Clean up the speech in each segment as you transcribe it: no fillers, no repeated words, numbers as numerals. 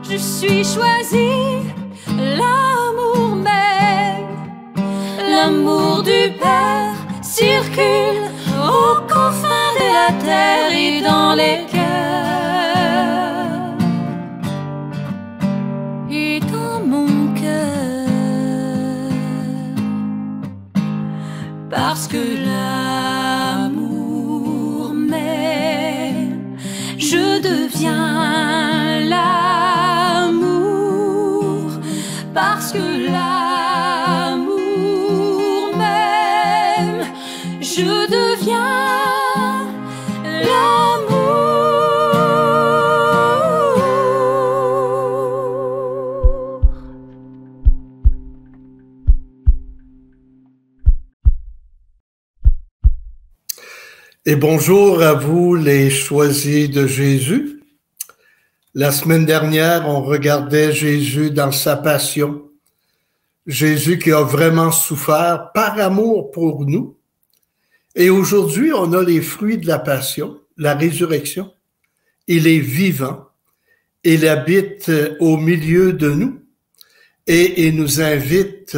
je suis choisie, l'amour même, l'amour du Père circule aux confins de la terre et dans les cœurs et dans mon cœur, parce que l'amour m'aime, je deviens l'amour, parce que l'amour m'aime, je deviens l'amour. Et bonjour à vous les choisis de Jésus. La semaine dernière, on regardait Jésus dans sa passion. Jésus qui a vraiment souffert par amour pour nous. Et aujourd'hui, on a les fruits de la passion, la résurrection. Il est vivant. Il habite au milieu de nous et il nous invite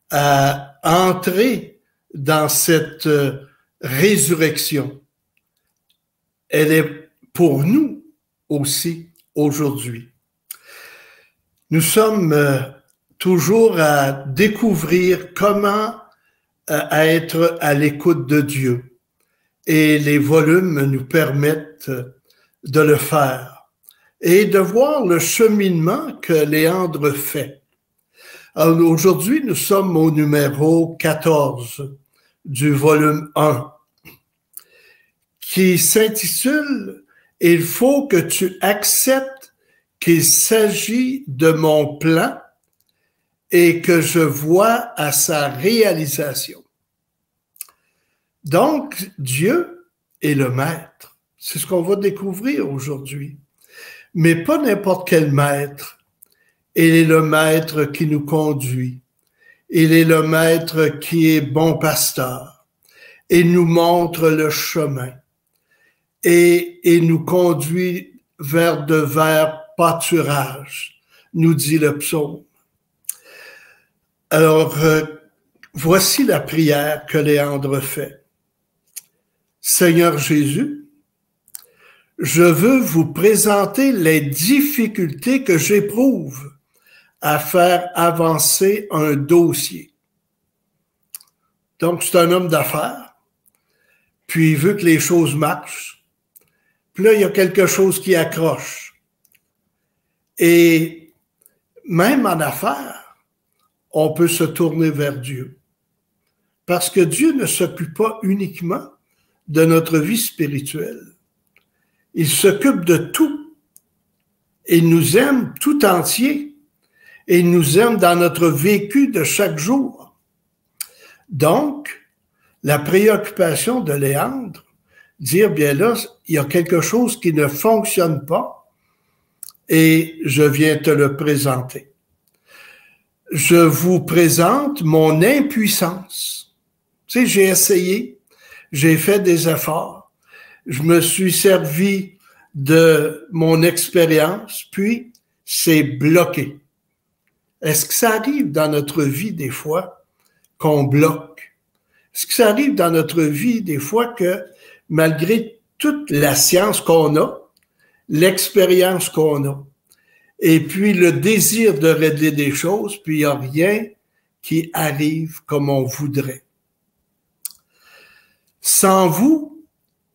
à entrer dans cette résurrection. Elle est pour nous aussi aujourd'hui. Nous sommes toujours à découvrir comment être à l'écoute de Dieu. Et les volumes nous permettent de le faire et de voir le cheminement que Léandre fait. Alors aujourd'hui, nous sommes au numéro 14 du volume 1 qui s'intitule « Il faut que tu acceptes qu'il s'agit de mon plan et que je vois à sa réalisation. » Donc, Dieu est le maître. C'est ce qu'on va découvrir aujourd'hui. Mais pas n'importe quel maître. Il est le maître qui nous conduit. Il est le maître qui est bon pasteur. Il nous montre le chemin. Et il nous conduit vers de verts pâturages, nous dit le psaume. Alors, voici la prière que Léandre fait. Seigneur Jésus, je veux vous présenter les difficultés que j'éprouve à faire avancer un dossier. Donc, c'est un homme d'affaires, puis il veut que les choses marchent. Puis là, il y a quelque chose qui accroche. Et même en affaires, on peut se tourner vers Dieu. Parce que Dieu ne s'occupe pas uniquement de notre vie spirituelle. Il s'occupe de tout. Il nous aime tout entier. Et il nous aime dans notre vécu de chaque jour. Donc, la préoccupation de Léandre, dire, bien là, il y a quelque chose qui ne fonctionne pas et je viens te le présenter. Je vous présente mon impuissance. Tu sais, j'ai essayé, j'ai fait des efforts, je me suis servi de mon expérience, puis c'est bloqué. Est-ce que ça arrive dans notre vie des fois qu'on bloque? Est-ce que ça arrive dans notre vie des fois que malgré toute la science qu'on a, l'expérience qu'on a, et puis le désir de régler des choses, puis il n'y a rien qui arrive comme on voudrait. Sans vous,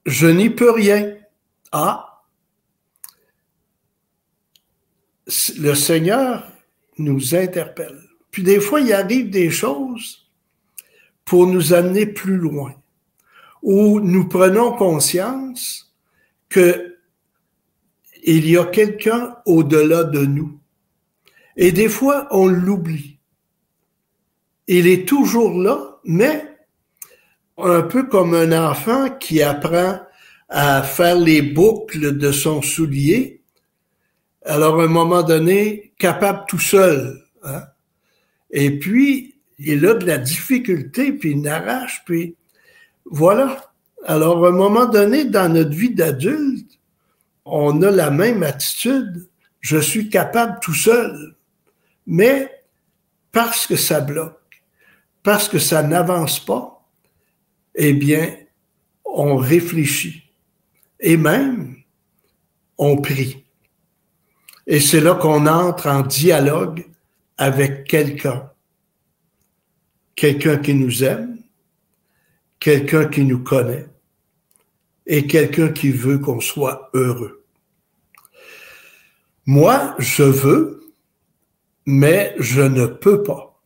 je n'y peux rien. Ah! Le Seigneur nous interpelle. Puis des fois, il arrive des choses pour nous amener plus loin, où nous prenons conscience que il y a quelqu'un au-delà de nous. Et des fois, on l'oublie. Il est toujours là, mais un peu comme un enfant qui apprend à faire les boucles de son soulier. Alors, à un moment donné, capable tout seul. Hein? Et puis, il a de la difficulté, puis il n'arrache, puis voilà. Alors, à un moment donné, dans notre vie d'adulte, on a la même attitude je suis capable tout seul. Mais parce que ça bloque, parce que ça n'avance pas, eh bien, on réfléchit et même on prie. Et c'est là qu'on entre en dialogue avec quelqu'un. Quelqu'un qui nous aime, quelqu'un qui nous connaît et quelqu'un qui veut qu'on soit heureux. Moi, je veux, mais je ne peux pas.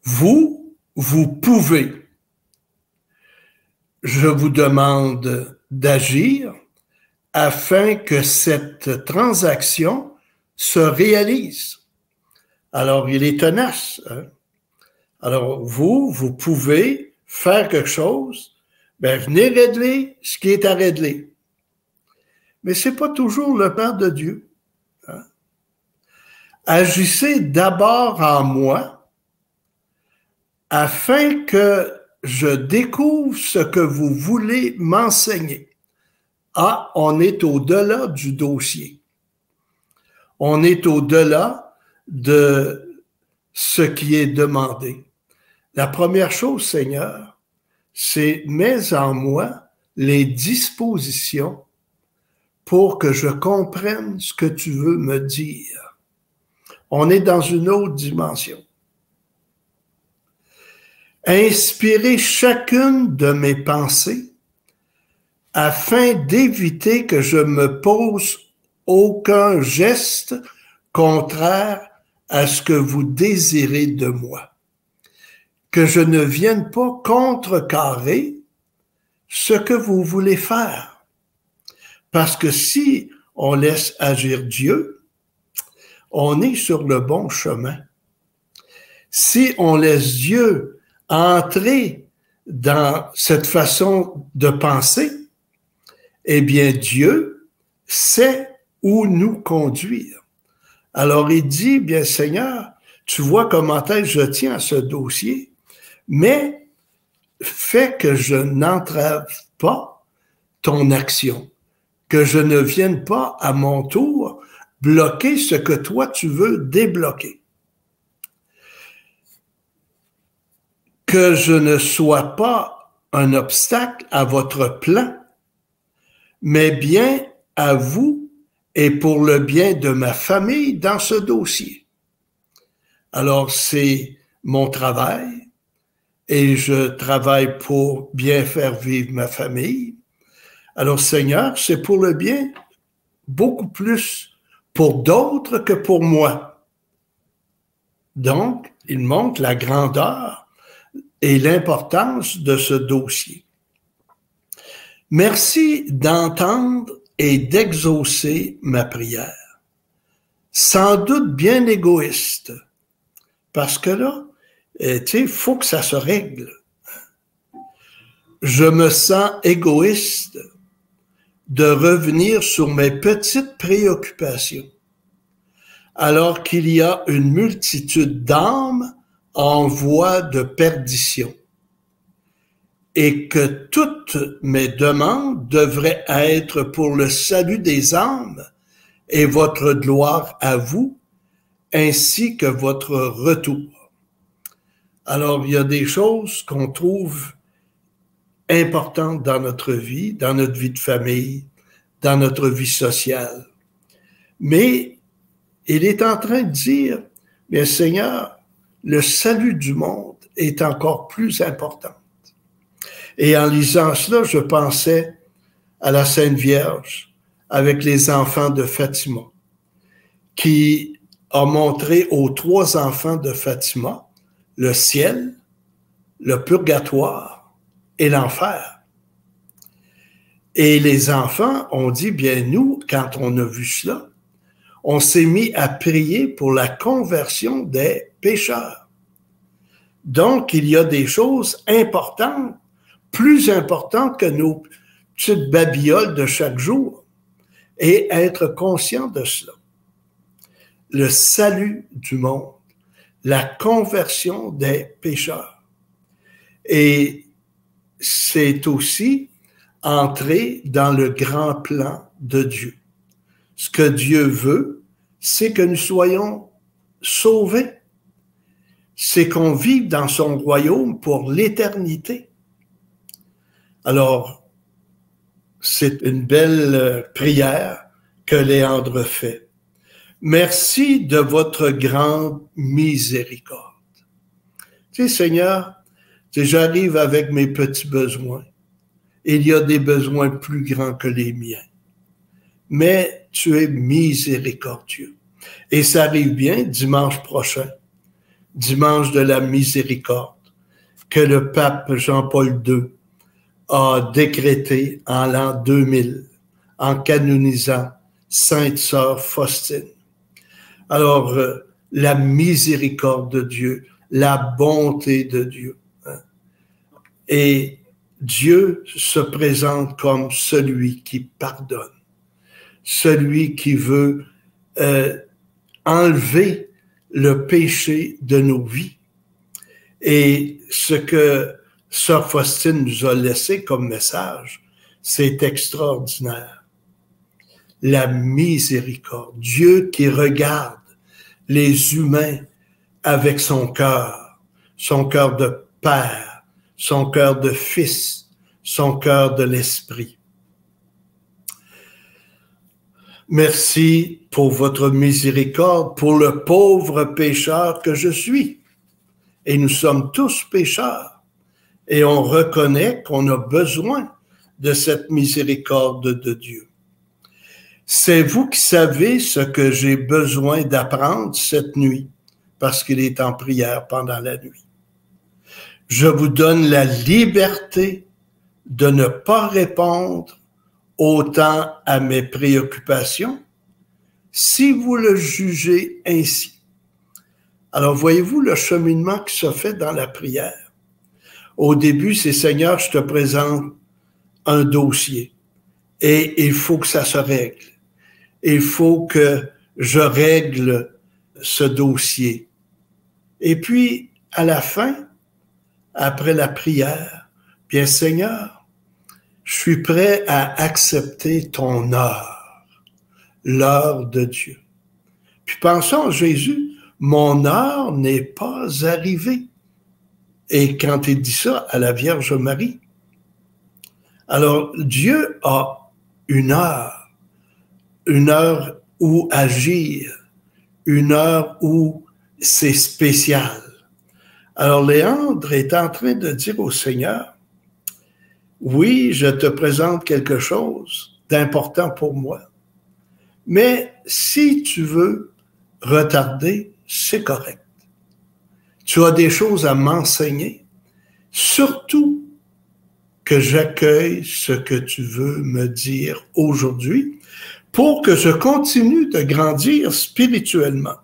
Vous, vous pouvez. Je vous demande d'agir afin que cette transaction se réalise. Alors, il est tenace. Hein? Alors, vous pouvez faire quelque chose, ben, venez régler ce qui est à régler. Mais ce n'est pas toujours le plan de Dieu. Hein? Agissez d'abord en moi afin que je découvre ce que vous voulez m'enseigner. Ah, on est au-delà du dossier. On est au-delà de ce qui est demandé. La première chose, Seigneur, c'est mets en moi les dispositions pour que je comprenne ce que tu veux me dire. On est dans une autre dimension. Inspirez chacune de mes pensées afin d'éviter que je me pose aucun geste contraire à ce que vous désirez de moi. Que je ne vienne pas contrecarrer ce que vous voulez faire. Parce que si on laisse agir Dieu, on est sur le bon chemin. Si on laisse Dieu entrer dans cette façon de penser, eh bien, Dieu sait où nous conduire. Alors, il dit, bien, Seigneur, tu vois comment est-ce que je tiens à ce dossier, mais fais que je n'entrave pas ton action, que je ne vienne pas à mon tour bloquer ce que toi tu veux débloquer. Que je ne sois pas un obstacle à votre plan, mais bien à vous et pour le bien de ma famille dans ce dossier. Alors, c'est mon travail et je travaille pour bien faire vivre ma famille. Alors, Seigneur, c'est pour le bien beaucoup plus pour d'autres que pour moi. Donc, il montre la grandeur et l'importance de ce dossier. Merci d'entendre et d'exaucer ma prière. Sans doute bien égoïste, parce que là, tu sais, il faut que ça se règle. Je me sens égoïste de revenir sur mes petites préoccupations, alors qu'il y a une multitude d'âmes en voie de perdition, et que toutes mes demandes devraient être pour le salut des âmes et votre gloire à vous, ainsi que votre retour. Alors, il y a des choses qu'on trouve importantes dans notre vie de famille, dans notre vie sociale. Mais il est en train de dire, bien Seigneur, le salut du monde est encore plus important. Et en lisant cela, je pensais à la Sainte Vierge avec les enfants de Fatima, qui a montré aux 3 enfants de Fatima le ciel, le purgatoire et l'enfer. Et les enfants ont dit, bien nous, quand on a vu cela, on s'est mis à prier pour la conversion des pécheurs. Donc, il y a des choses importantes, plus importantes que nos petites babioles de chaque jour, et être conscient de cela. Le salut du monde, la conversion des pécheurs. Et c'est aussi entrer dans le grand plan de Dieu. Ce que Dieu veut, c'est que nous soyons sauvés. C'est qu'on vive dans son royaume pour l'éternité. Alors, c'est une belle prière que Léandre fait. Merci de votre grande miséricorde. Tu sais, Seigneur, j'arrive avec mes petits besoins. Il y a des besoins plus grands que les miens. Mais tu es miséricordieux. Et ça arrive bien dimanche prochain, dimanche de la miséricorde, que le pape Jean-Paul II a décrété en l'an 2000, en canonisant Sainte Sœur Faustine. Alors, la miséricorde de Dieu, la bonté de Dieu. Hein? Et Dieu se présente comme celui qui pardonne, celui qui veut enlever le péché de nos vies. Et ce que Sœur Faustine nous a laissé comme message, c'est extraordinaire. La miséricorde, Dieu qui regarde les humains avec son cœur de père, son cœur de fils, son cœur de l'esprit. Merci pour votre miséricorde, pour le pauvre pécheur que je suis. Et nous sommes tous pécheurs. Et on reconnaît qu'on a besoin de cette miséricorde de Dieu. C'est vous qui savez ce que j'ai besoin d'apprendre cette nuit, parce qu'il est en prière pendant la nuit. Je vous donne la liberté de ne pas répondre autant à mes préoccupations, si vous le jugez ainsi. Alors, voyez-vous le cheminement qui se fait dans la prière. Au début, c'est « Seigneur, je te présente un dossier et il faut que ça se règle. Il faut que je règle ce dossier. » Et puis, à la fin, après la prière, « Bien, Seigneur, je suis prêt à accepter ton heure, l'heure de Dieu. » Puis pensons à Jésus, « Mon heure n'est pas arrivée. » Et quand il dit ça à la Vierge Marie, alors Dieu a une heure où agir, une heure où c'est spécial. Alors Léandre est en train de dire au Seigneur, oui, je te présente quelque chose d'important pour moi, mais si tu veux retarder, c'est correct. Tu as des choses à m'enseigner, surtout que j'accueille ce que tu veux me dire aujourd'hui pour que je continue de grandir spirituellement.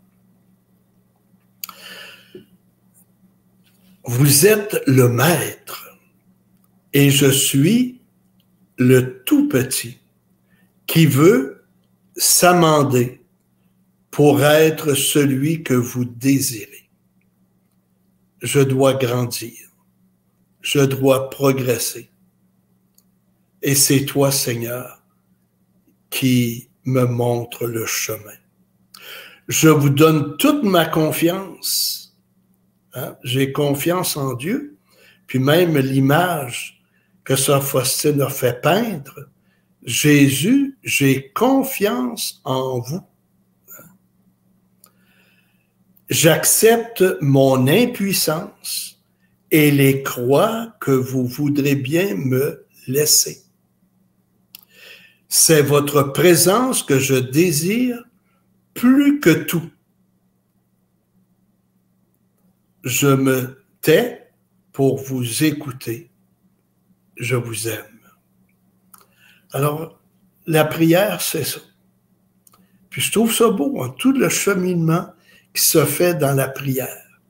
Vous êtes le maître et je suis le tout petit qui veut s'amender pour être celui que vous désirez. Je dois grandir, je dois progresser. Et c'est toi, Seigneur, qui me montre le chemin. Je vous donne toute ma confiance. Hein? J'ai confiance en Dieu. Puis même l'image que Sœur Faustine a fait peindre, Jésus, j'ai confiance en vous. J'accepte mon impuissance et les croix que vous voudrez bien me laisser. C'est votre présence que je désire plus que tout. Je me tais pour vous écouter. Je vous aime. Alors, la prière, c'est ça. Puis je trouve ça beau, hein, tout le cheminement qui se fait dans la prière.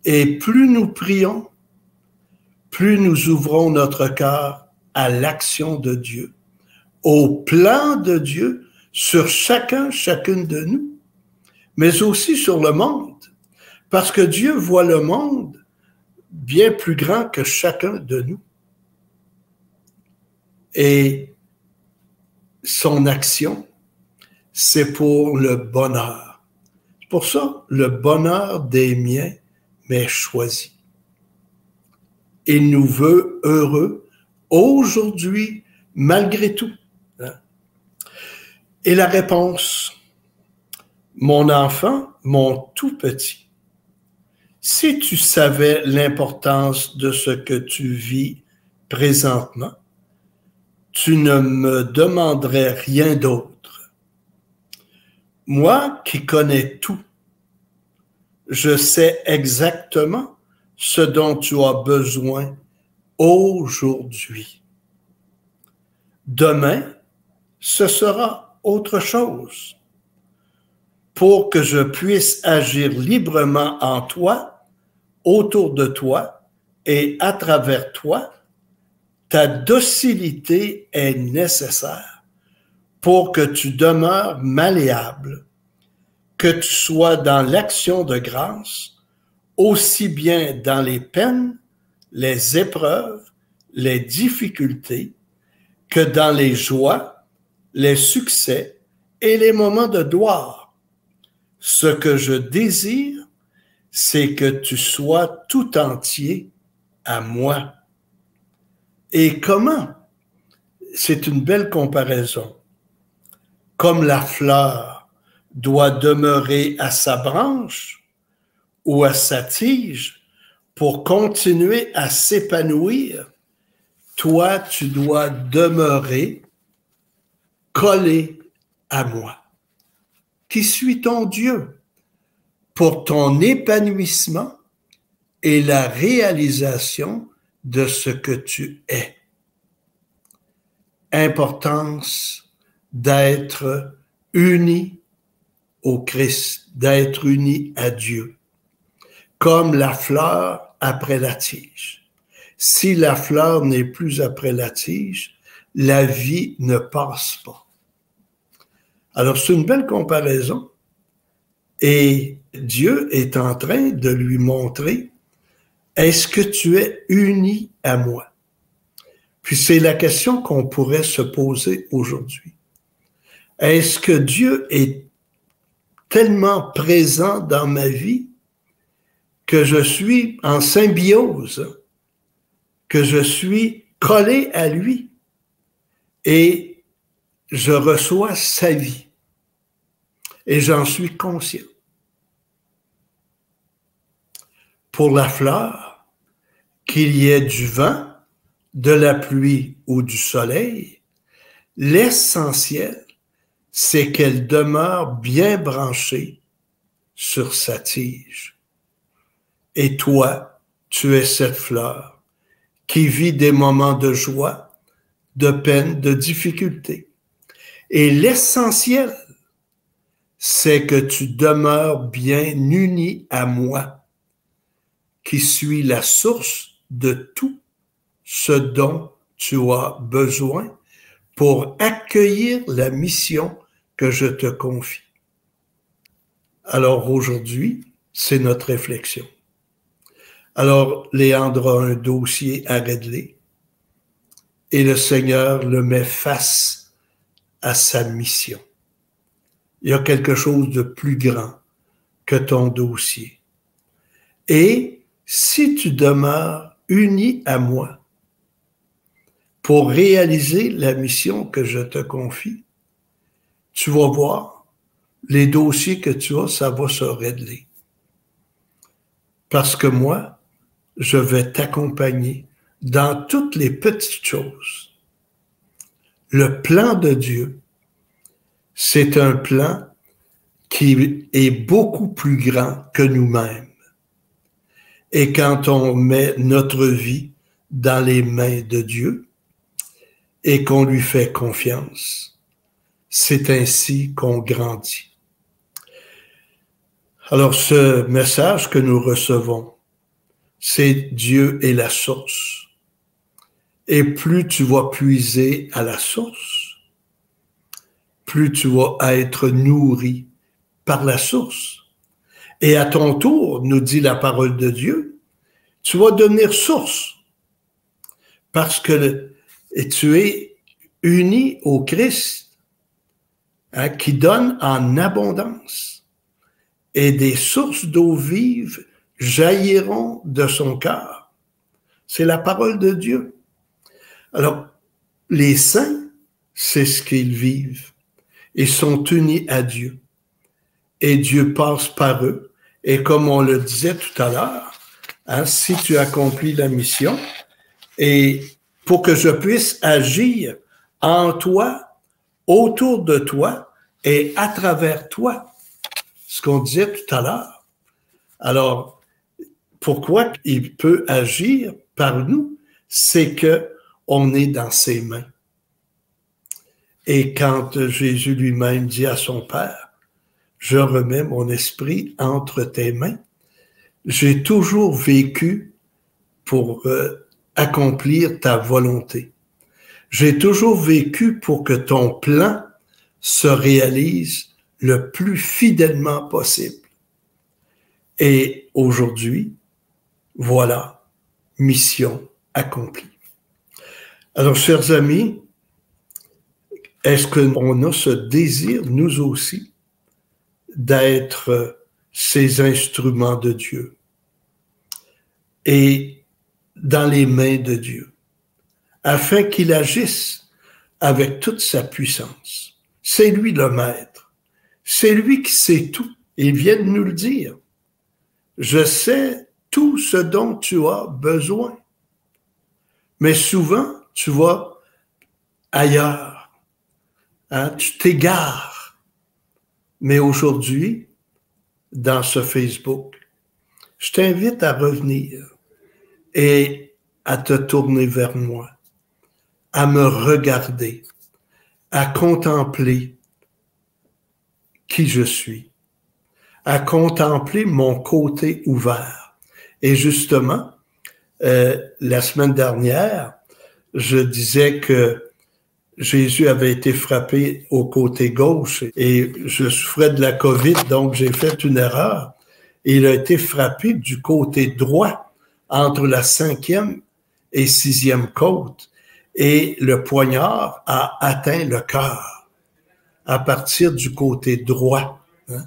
Et plus nous prions, plus nous ouvrons notre cœur à l'action de Dieu, au plan de Dieu sur chacune de nous, mais aussi sur le monde, parce que Dieu voit le monde bien plus grand que chacun de nous. Et son action, c'est pour le bonheur. C'est pour ça, le bonheur des miens m'est choisi. Il nous veut heureux aujourd'hui, malgré tout. Et la réponse, mon enfant, mon tout petit, si tu savais l'importance de ce que tu vis présentement, tu ne me demanderais rien d'autre. Moi qui connais tout, je sais exactement ce dont tu as besoin aujourd'hui. Demain, ce sera autre chose. Pour que je puisse agir librement en toi, autour de toi et à travers toi, ta docilité est nécessaire pour que tu demeures malléable, que tu sois dans l'action de grâce, aussi bien dans les peines, les épreuves, les difficultés, que dans les joies, les succès et les moments de gloire. Ce que je désire, c'est que tu sois tout entier à moi. Et comment? C'est une belle comparaison. Comme la fleur doit demeurer à sa branche ou à sa tige pour continuer à s'épanouir, toi, tu dois demeurer collé à moi, qui suis ton Dieu, pour ton épanouissement et la réalisation de ce que tu es. Importance d'être uni au Christ, d'être uni à Dieu, comme la fleur après la tige. Si la fleur n'est plus après la tige, la vie ne passe pas. Alors, c'est une belle comparaison. Et Dieu est en train de lui montrer, est-ce que tu es uni à moi? Puis c'est la question qu'on pourrait se poser aujourd'hui. Est-ce que Dieu est tellement présent dans ma vie que je suis en symbiose, que je suis collé à lui et je reçois sa vie et j'en suis conscient. Pour la fleur, qu'il y ait du vent, de la pluie ou du soleil, l'essentiel, c'est qu'elle demeure bien branchée sur sa tige. Et toi, tu es cette fleur qui vit des moments de joie, de peine, de difficulté. Et l'essentiel, c'est que tu demeures bien uni à moi, qui suis la source de tout ce dont tu as besoin pour accueillir la mission que je te confie. Alors aujourd'hui, c'est notre réflexion. Alors Léandre a un dossier à régler et le Seigneur le met face à sa mission. Il y a quelque chose de plus grand que ton dossier. Et si tu demeures uni à moi pour réaliser la mission que je te confie, tu vas voir, les dossiers que tu as, ça va se régler. Parce que moi, je vais t'accompagner dans toutes les petites choses. Le plan de Dieu, c'est un plan qui est beaucoup plus grand que nous-mêmes. Et quand on met notre vie dans les mains de Dieu et qu'on lui fait confiance, c'est ainsi qu'on grandit. Alors ce message que nous recevons, c'est Dieu est la source. Et plus tu vas puiser à la source, plus tu vas être nourri par la source. Et à ton tour, nous dit la parole de Dieu, tu vas devenir source parce que tu es uni au Christ hein, qui donne en abondance, et des sources d'eau vive jailliront de son cœur. C'est la parole de Dieu. Alors, les saints, c'est ce qu'ils vivent. Ils sont unis à Dieu. Et Dieu passe par eux. Et comme on le disait tout à l'heure, hein, si tu accomplis la mission, et pour que je puisse agir en toi, autour de toi et à travers toi, ce qu'on disait tout à l'heure. Alors, pourquoi il peut agir par nous? C'est que on est dans ses mains. Et quand Jésus lui-même dit à son Père, je remets mon esprit entre tes mains, j'ai toujours vécu pour accomplir ta volonté. J'ai toujours vécu pour que ton plan se réalise le plus fidèlement possible. Et aujourd'hui, voilà, mission accomplie. Alors, chers amis, est-ce qu'on a ce désir, nous aussi, d'être ces instruments de Dieu et dans les mains de Dieu, afin qu'il agisse avec toute sa puissance? C'est lui le maître. C'est lui qui sait tout. Il vient de nous le dire. Je sais tout ce dont tu as besoin. Mais souvent, tu vas ailleurs. Hein? Tu t'égares. Mais aujourd'hui, dans ce Facebook, je t'invite à revenir et à te tourner vers moi, à me regarder, à contempler qui je suis, à contempler mon côté ouvert. Et justement, la semaine dernière, je disais que Jésus avait été frappé au côté gauche et je souffrais de la COVID, donc j'ai fait une erreur. Il a été frappé du côté droit, entre la 5e et 6e côte, et le poignard a atteint le cœur à partir du côté droit. Hein?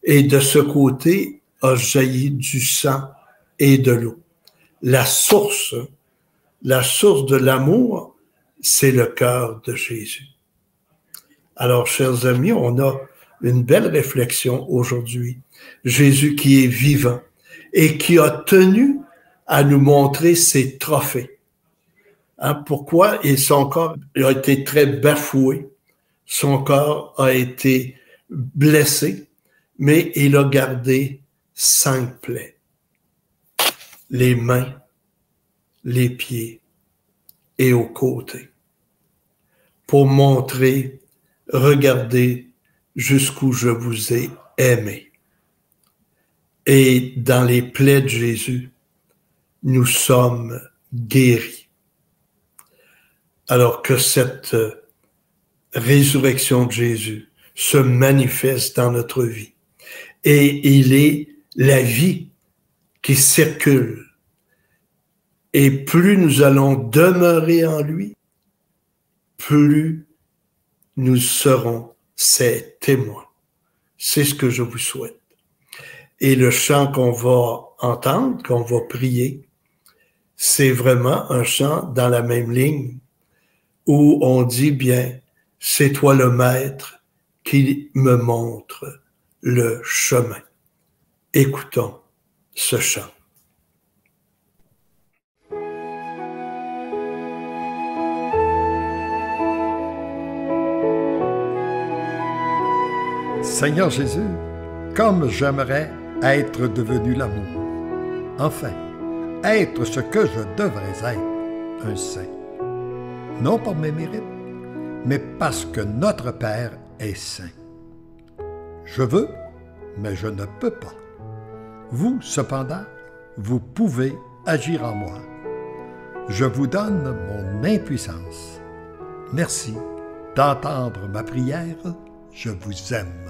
Et de ce côté a jailli du sang et de l'eau. La source de l'amour, c'est le cœur de Jésus. Alors, chers amis, on a une belle réflexion aujourd'hui. Jésus qui est vivant et qui a tenu à nous montrer ses trophées. Hein, pourquoi? Et son corps a été très bafoué, son corps a été blessé, mais il a gardé 5 plaies. Les mains, les pieds et aux côtés. Pour montrer, regardez jusqu'où je vous ai aimé. Et dans les plaies de Jésus, nous sommes guéris. Alors que cette résurrection de Jésus se manifeste dans notre vie. Et il est la vie qui circule. Et plus nous allons demeurer en lui, plus nous serons ses témoins. C'est ce que je vous souhaite. Et le chant qu'on va entendre, qu'on va prier, c'est vraiment un chant dans la même ligne où on dit bien, c'est toi le maître qui me montre le chemin. Écoutons ce chant. Seigneur Jésus, comme j'aimerais être devenu l'amour. Enfin, être ce que je devrais être, un saint. Non par mes mérites, mais parce que notre Père est saint. Je veux, mais je ne peux pas. Vous, cependant, vous pouvez agir en moi. Je vous donne mon impuissance. Merci d'entendre ma prière. Je vous aime.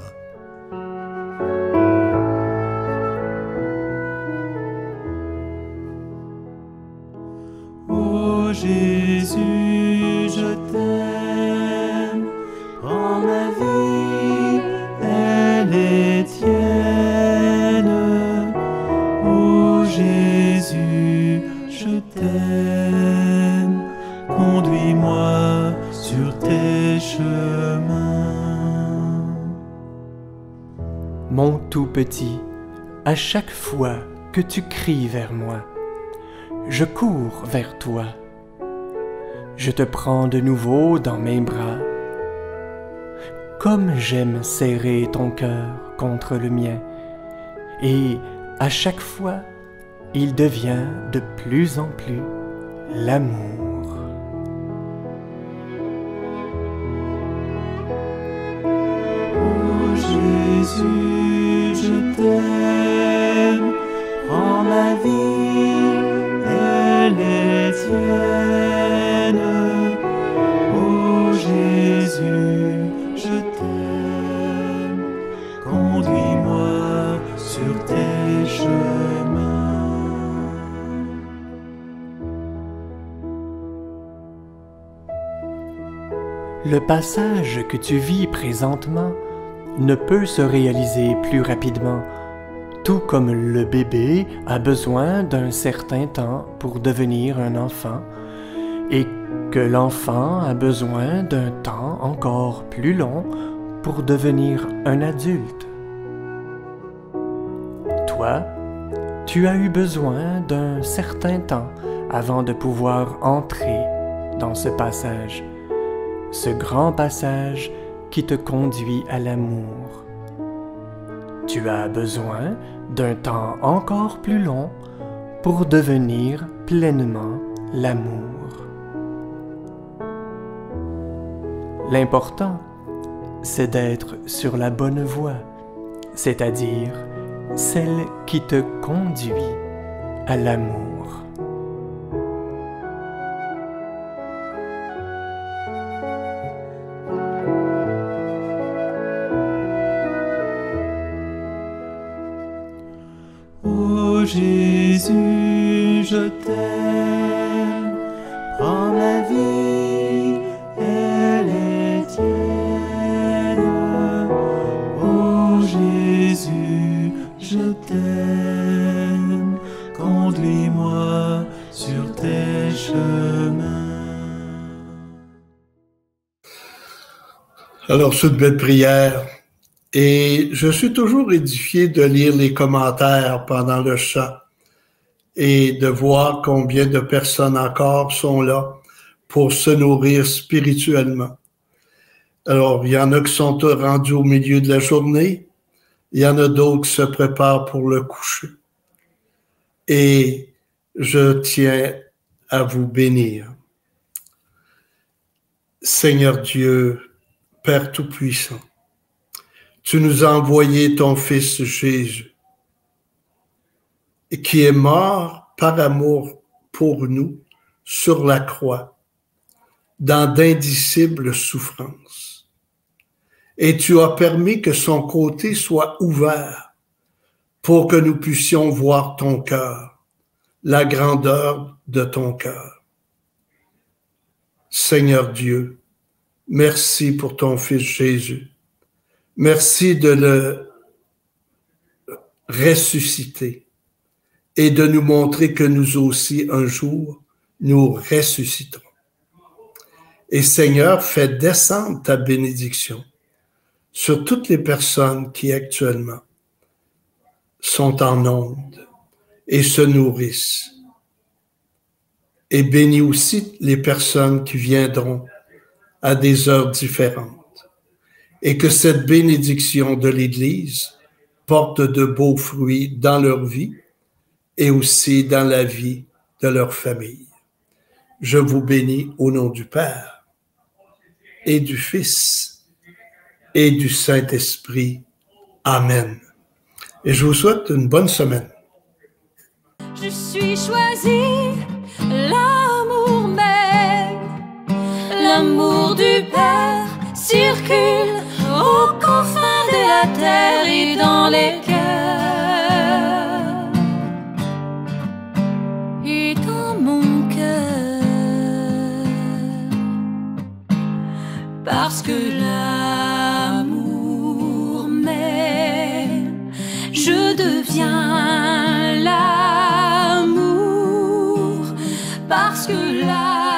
Ô Jésus, je t'aime, prends ma vie. mon tout petit, à chaque fois que tu cries vers moi, je cours vers toi. Je te prends de nouveau dans mes bras. Comme j'aime serrer ton cœur contre le mien, et à chaque fois, il devient de plus en plus l'amour. Oh Jésus, je t'aime, prends ma vie, elle est tienne. Oh Jésus, je t'aime, conduis-moi sur tes chemins. Le passage que tu vis présentement ne peut se réaliser plus rapidement, tout comme le bébé a besoin d'un certain temps pour devenir un enfant, et que l'enfant a besoin d'un temps encore plus long pour devenir un adulte. Toi, tu as eu besoin d'un certain temps avant de pouvoir entrer dans ce passage, ce grand passage qui te conduit à l'amour. Tu as besoin d'un temps encore plus long pour devenir pleinement l'amour. L'important, c'est d'être sur la bonne voie, c'est-à-dire celle qui te conduit à l'amour. Oh Jésus, je t'aime, prends ma vie, elle est tienne. Oh Jésus, je t'aime, conduis-moi sur tes chemins. Alors, c'est une belle prière. Et je suis toujours édifié de lire les commentaires pendant le chant et de voir combien de personnes encore sont là pour se nourrir spirituellement. Alors, il y en a qui sont rendus au milieu de la journée, il y en a d'autres qui se préparent pour le coucher. Et je tiens à vous bénir. Seigneur Dieu, Père Tout-Puissant, tu nous as envoyé ton Fils Jésus, qui est mort par amour pour nous sur la croix, dans d'indicibles souffrances. Et tu as permis que son côté soit ouvert pour que nous puissions voir ton cœur, la grandeur de ton cœur. Seigneur Dieu, merci pour ton Fils Jésus. Merci de le ressusciter et de nous montrer que nous aussi, un jour, nous ressusciterons. Et Seigneur, fais descendre ta bénédiction sur toutes les personnes qui actuellement sont en onde et se nourrissent. Et bénis aussi les personnes qui viendront à des heures différentes. Et que cette bénédiction de l'Église porte de beaux fruits dans leur vie et aussi dans la vie de leur famille. Je vous bénis au nom du Père et du Fils et du Saint-Esprit. Amen. Et je vous souhaite une bonne semaine. Je suis choisi, l'amour même, l'amour du Père circule aux confins de la terre et dans les cœurs et dans mon cœur, parce que l'amour m'aime, je deviens l'amour, parce que l'amour